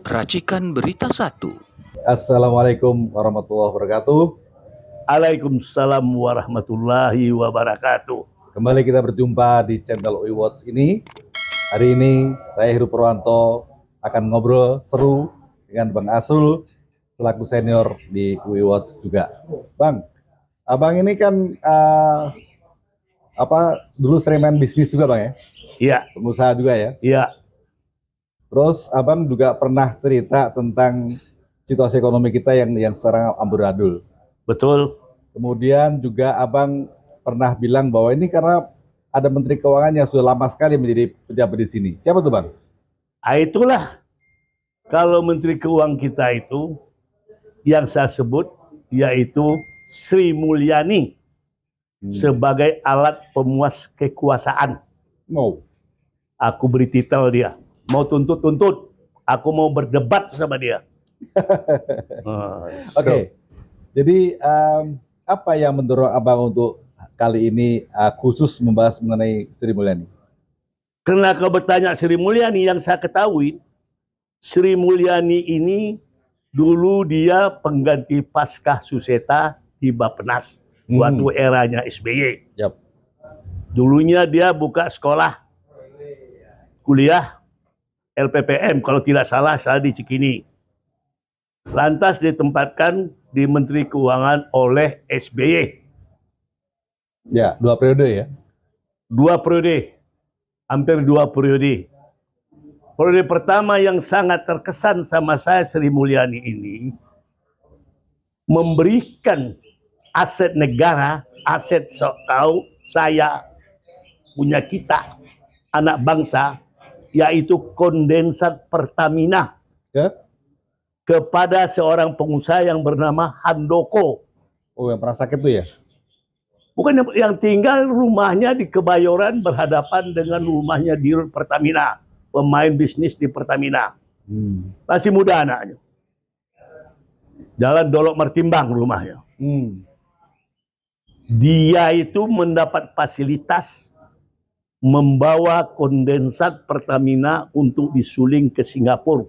Racikan Berita 1. Assalamualaikum warahmatullahi wabarakatuh. Waalaikumsalam warahmatullahi wabarakatuh. Kembali kita berjumpa di channel UI Watch ini. Hari ini saya Heru Purwanto akan ngobrol seru dengan Bang Asul selaku senior di UI Watch juga. Bang, abang ini kan dulu sering main bisnis juga bang ya? Iya. Pengusaha juga ya? Iya. Terus abang juga pernah cerita tentang situasi ekonomi kita yang sekarang amburadul. Betul. Kemudian juga abang pernah bilang bahwa ini karena ada Menteri Keuangan yang sudah lama sekali menjadi pejabat di sini. Siapa tuh bang? Itulah kalau Menteri Keuangan kita itu yang saya sebut yaitu Sri Mulyani sebagai alat pemuas kekuasaan. Mau? Aku beri titel dia. Mau tuntut. Aku mau berdebat sama dia. Oke. Jadi apa yang mendorong abang untuk kali ini khusus membahas mengenai Sri Mulyani? Karena kau bertanya Sri Mulyani, yang saya ketahui Sri Mulyani ini dulu dia pengganti Paskah Suseta di Bappenas waktu eranya SBY. Yep. Dulunya dia buka sekolah kuliah LPPM kalau tidak salah di Cikini. Lantas ditempatkan di Menteri Keuangan oleh SBY. Ya, 2 periode ya? 2 periode. Hampir 2 periode. Periode pertama yang sangat terkesan sama saya Sri Mulyani ini memberikan aset negara, aset kau, saya, punya kita, anak bangsa, yaitu kondensat Pertamina kepada seorang pengusaha yang bernama Handoko. Oh, yang pernah sakit tuh ya? Bukan yang tinggal rumahnya di Kebayoran berhadapan dengan rumahnya di Pertamina. Pemain bisnis di Pertamina. Masih muda anaknya. Jalan Dolok Martimbang rumahnya. Dia itu mendapat fasilitas membawa kondensat Pertamina untuk disuling ke Singapura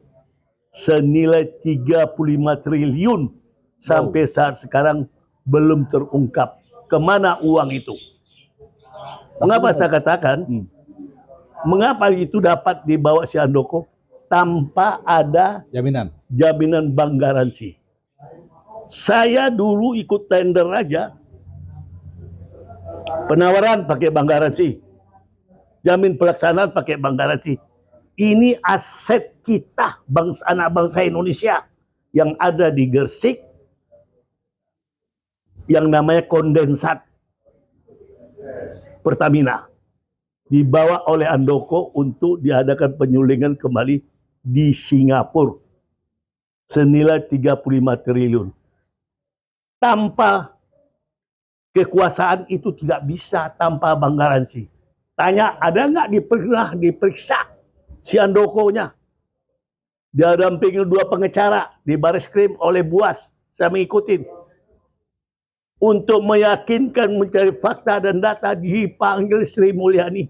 senilai 35 triliun sampai saat sekarang belum terungkap kemana uang itu. Mengapa saya katakan mengapa itu dapat dibawa si Handoko tanpa ada jaminan bank garansi. Saya dulu ikut tender aja, penawaran pakai bank garansi, jamin pelaksanaan pakai bank garansi. Ini aset kita, anak bangsa Indonesia yang ada di Gresik, yang namanya kondensat Pertamina. Dibawa oleh Handoko untuk diadakan penyulingan kembali di Singapura. Senilai 35 triliun. Tanpa kekuasaan itu tidak bisa tanpa bank garansi. Tanya, ada nggak pernah diperiksa si Handoko-nya? Dia dampingi 2 pengacara di Baris Krim oleh Buas. Saya mengikutin. Untuk meyakinkan mencari fakta dan data dipanggil Sri Mulyani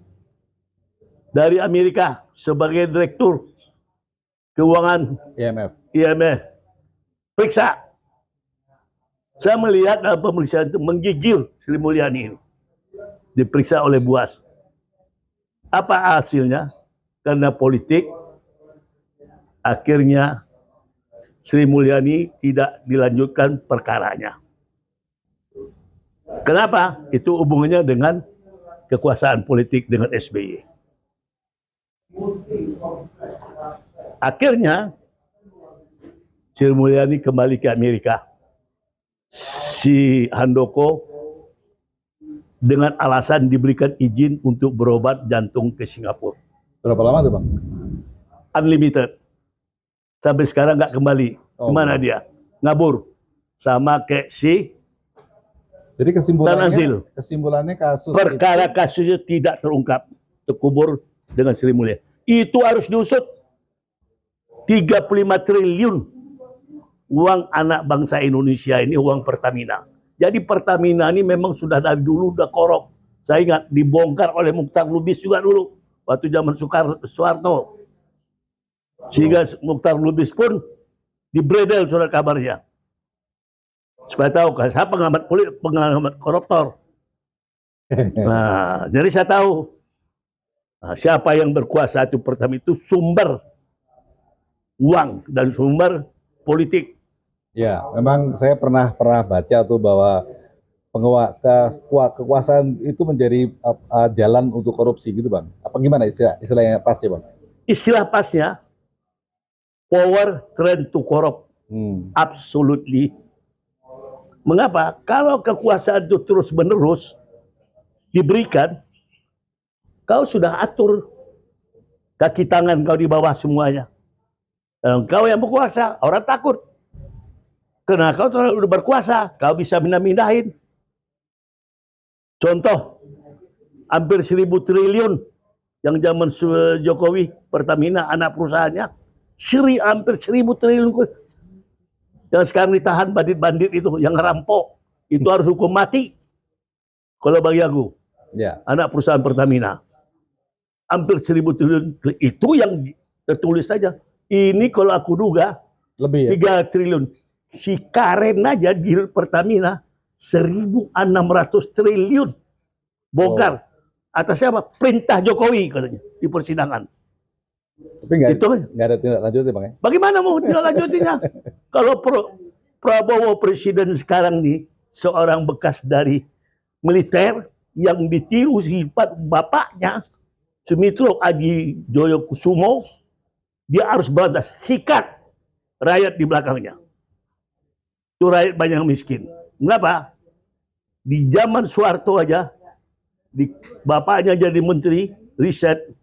dari Amerika sebagai direktur keuangan IMF. Periksa. Saya melihat dalam pemeriksaan itu menggigil Sri Mulyani ini. Diperiksa oleh Buas. Apa hasilnya? Karena politik, akhirnya Sri Mulyani tidak dilanjutkan perkaranya. Kenapa? Itu hubungannya dengan kekuasaan politik dengan SBY. Akhirnya Sri Mulyani kembali ke Amerika. Si Handoko dengan alasan diberikan izin untuk berobat jantung ke Singapura. Berapa lama tuh bang? Unlimited. Sampai sekarang nggak kembali. Kemana dia? Ngabur. Sama kayak si. Jadi kesimpulannya perkara kasusnya tidak terungkap, terkubur dengan Sri Mulyani. Itu harus diusut. 35 triliun uang anak bangsa Indonesia ini, uang Pertamina. Jadi Pertamina ini memang sudah dari dulu udah korup. Saya ingat dibongkar oleh Mukhtar Lubis juga dulu waktu zaman Soeharto. Sehingga Mukhtar Lubis pun dibredel surat kabarnya. Supaya tahu kan, saya pengamat koruptor. Nah, jadi saya tahu siapa yang berkuasa itu pertama itu sumber uang dan sumber politik. Ya, memang saya pernah baca tuh bahwa kekuasaan itu menjadi jalan untuk korupsi gitu bang. Apa gimana istilahnya pasti bang? Istilah pasnya power trend to corrupt. Absolutely. Mengapa? Kalau kekuasaan itu terus menerus diberikan, kau sudah atur kaki tangan kau di bawah semuanya. Dan kau yang berkuasa, orang takut. Karena kau terlalu berkuasa, kau bisa mindah-mindahin. Contoh, hampir 1.000 triliun yang zaman Jokowi, Pertamina, anak perusahaannya, hampir 1.000 triliun. Yang sekarang ditahan bandit-bandit itu, yang rampok, itu harus hukum mati. Kalau bagi aku, anak perusahaan Pertamina, hampir 1.000 triliun, itu yang tertulis saja. Ini kalau aku duga, lebih 3 triliun. Si Karen aja di Pertamina, 1.600 triliun. Bongkar. Atas siapa? Perintah Jokowi katanya di persidangan. Tapi nggak ada tindak lanjutnya bang ya? Bagaimana mau tindak lanjutnya? Kalau Prabowo presiden sekarang nih seorang bekas dari militer yang ditiru sifat bapaknya Sumitro Adi Joyokusumo, dia harus berantas, sikat rakyat di belakangnya. Itu rakyat banyak miskin. Kenapa? Di zaman Soeharto aja, bapaknya jadi menteri riset,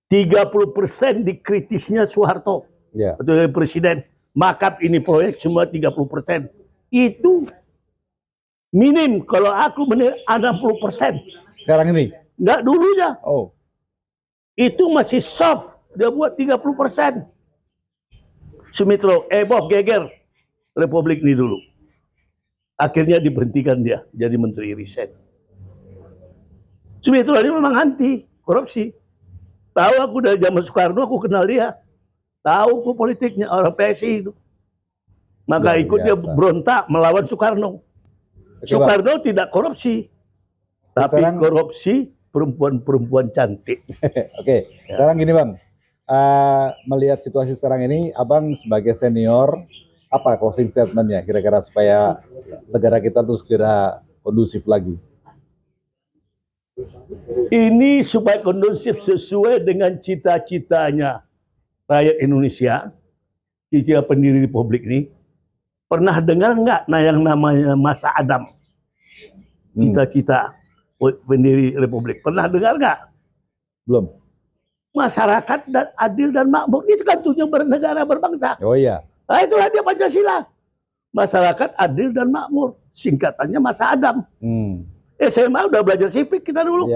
30% dikritisnya Soeharto. Atau dari presiden, makap ini proyek semua 30%. Itu minim, kalau aku benar 60%. Sekarang ini? Enggak dulunya. Itu masih soft, dia buat 30%. Sumitro, geger Republik ini dulu. Akhirnya diberhentikan dia jadi menteri riset. Sumitro ini memang anti korupsi. Tahu aku dari zaman Soekarno, aku kenal dia. Tahu aku politiknya, orang PSI itu. Maka ikut dia berontak melawan Soekarno. Soekarno tidak korupsi. Tapi korupsi perempuan-perempuan cantik. Sekarang gini bang. Melihat situasi sekarang ini, abang sebagai senior, apa closing statementnya kira-kira supaya negara kita tuh segera kondusif lagi? Ini supaya kondusif sesuai dengan cita-citanya rakyat Indonesia, cita pendiri Republik ini. Pernah dengar nggak yang namanya masa Adam? Cita-cita pendiri Republik. Pernah dengar nggak? Belum. Masyarakat dan adil dan makmur, itu kan tujuan bernegara berbangsa. Nah, itulah dia Pancasila. Masyarakat adil dan makmur, singkatannya masa Adam. SMA udah belajar sipik kita dulu.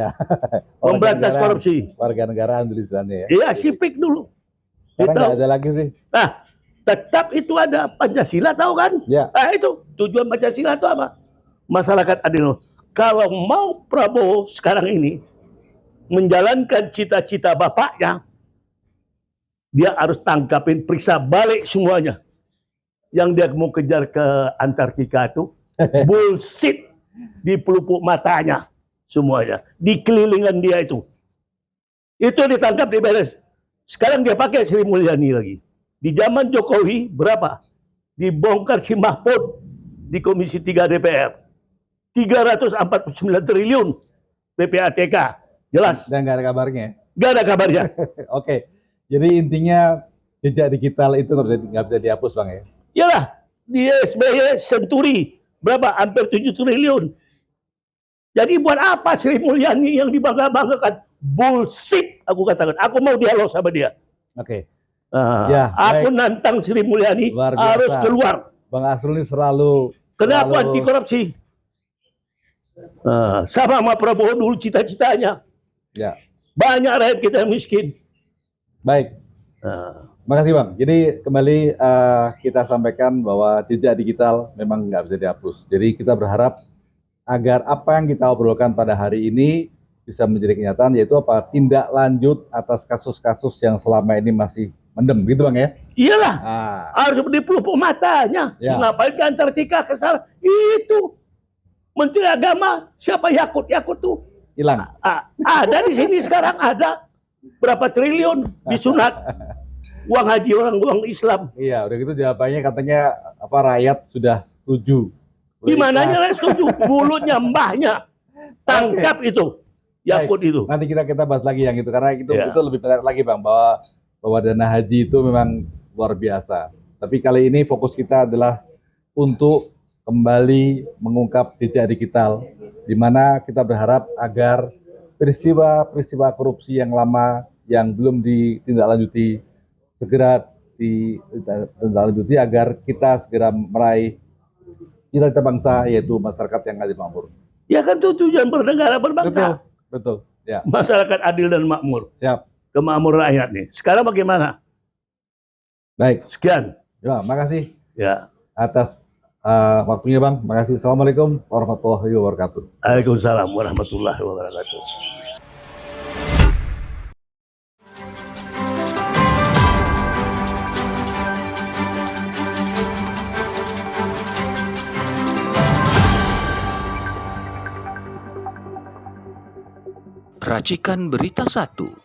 Memberantas korupsi. Warga negaraan tulisannya ya. Iya, sipik dulu. Sekarang nggak ada lagi sih. Nah, tetap itu ada Pancasila, tahu kan? Nah, itu tujuan Pancasila itu apa? Masyarakat adil. Kalau mau Prabowo sekarang ini menjalankan cita-cita bapaknya, dia harus tangkapin, periksa balik semuanya. Yang dia mau kejar ke Antartika itu bullshit. Di pelupuk matanya semuanya, di kelilingan dia itu ditangkap, diberes. Sekarang dia pakai Sri Mulyani lagi. Di zaman Jokowi berapa? Dibongkar si Mahfud di Komisi 3 DPR, 349 triliun PPATK, jelas. Dan nggak ada kabarnya. Nggak ada kabarnya. Jadi intinya jejak digital itu nggak bisa dihapus bang ya? Iyalah, di SBY Senturi berapa? Hampir 7 triliun. Jadi buat apa Sri Mulyani yang dibangga-banggakan? Bullshit, aku katakan. Aku mau dialog sama dia. Aku nantang Sri Mulyani harus keluar. Bang Asrul ini selalu kenapa anti korupsi? Sama Prabowo dulu cita-citanya. Banyak rakyat kita yang miskin. Baik. Makasih bang. Jadi kembali kita sampaikan bahwa jejak digital memang nggak bisa dihapus. Jadi kita berharap agar apa yang kita obrolkan pada hari ini bisa menjadi kenyataan, yaitu apa? Tindak lanjut atas kasus-kasus yang selama ini masih mendem, gitu Bang ya? Iyalah, Nah, harus dipelupuk matanya. Ya. Ngapain ke Antartika ke sana? Itu Menteri Agama siapa Yakut tuh? hilang. Ada di sini sekarang ada berapa triliun disunat uang haji uang Islam. Iya, udah gitu jawabannya katanya apa, rakyat sudah setuju. Gimana nya setuju? Mulutnya mbahnya tangkap itu Yakut itu. Nanti kita bahas lagi yang itu, karena itu Ya. itu lebih menarik lagi Bang, bahwa dana haji itu memang luar biasa. Tapi kali ini fokus kita adalah untuk kembali mengungkap jejak digital, di mana kita berharap agar peristiwa korupsi yang lama yang belum ditindaklanjuti segera ditindaklanjuti agar kita segera meraih cita-cita bangsa, yaitu masyarakat yang adil makmur. Ya kan itu tujuan bernegara berbangsa. Betul. Ya, Masyarakat adil dan makmur. siap. Kemakmuran rakyat nih. Sekarang bagaimana? Baik. Sekian. Ya, makasih Ya. atas waktunya Bang. Makasih. Assalamualaikum warahmatullahi wabarakatuh. Waalaikumsalam warahmatullahi wabarakatuh. Racikan Berita 1